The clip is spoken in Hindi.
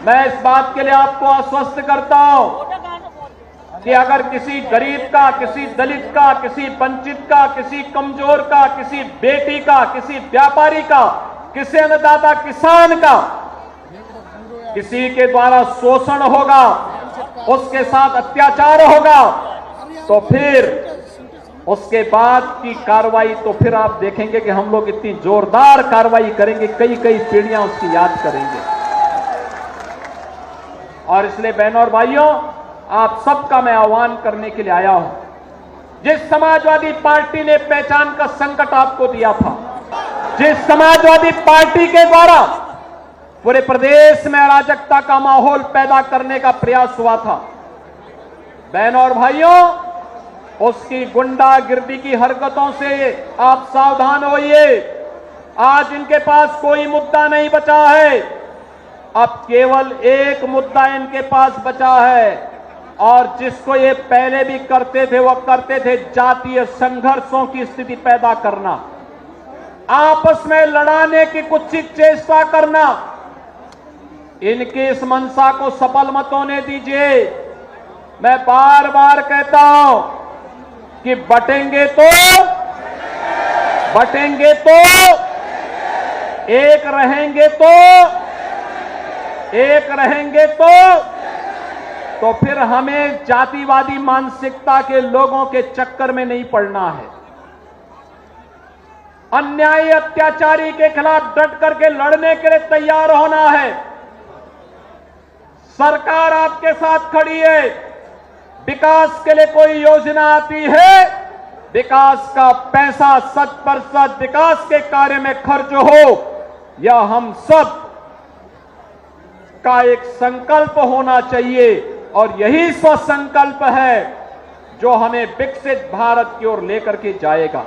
मैं इस बात के लिए आपको आश्वस्त करता हूं कि अगर किसी गरीब का, किसी दलित का, किसी वंचित का, किसी कमजोर का, किसी बेटी का, किसी व्यापारी का, किसी अन्नदाता किसान का किसी के द्वारा शोषण होगा, उसके साथ अत्याचार होगा, तो फिर उसके बाद की कार्रवाई तो फिर आप देखेंगे कि हम लोग इतनी जोरदार कार्रवाई करेंगे, कई कई पीढ़ियां उसकी याद करेंगे। और इसलिए बहनों और भाइयों, आप सबका मैं आह्वान करने के लिए आया हूं। जिस समाजवादी पार्टी ने पहचान का संकट आपको दिया था, जिस समाजवादी पार्टी के द्वारा पूरे प्रदेश में अराजकता का माहौल पैदा करने का प्रयास हुआ था, बहनों और भाइयों, उसकी गुंडागिर्दी की हरकतों से आप सावधान होइए। आज इनके पास कोई मुद्दा नहीं बचा है, अब केवल एक मुद्दा इनके पास बचा है, और जिसको ये पहले भी करते थे, वो करते थे जातीय संघर्षों की स्थिति पैदा करना, आपस में लड़ाने की कुत्सित चेष्टा करना। इनकी इस मंशा को सफल मत होने दीजिए। मैं बार बार कहता हूं कि बटेंगे तो एक रहेंगे तो फिर हमें जातिवादी मानसिकता के लोगों के चक्कर में नहीं पड़ना है। अन्यायी अत्याचारी के खिलाफ डट करके लड़ने के लिए तैयार होना है। सरकार आपके साथ खड़ी है। विकास के लिए कोई योजना आती है, विकास का पैसा 100% विकास के कार्य में खर्च हो, यह हम सब का एक संकल्प होना चाहिए, और यही स्वसंकल्प है जो हमें विकसित भारत की ओर लेकर के जाएगा।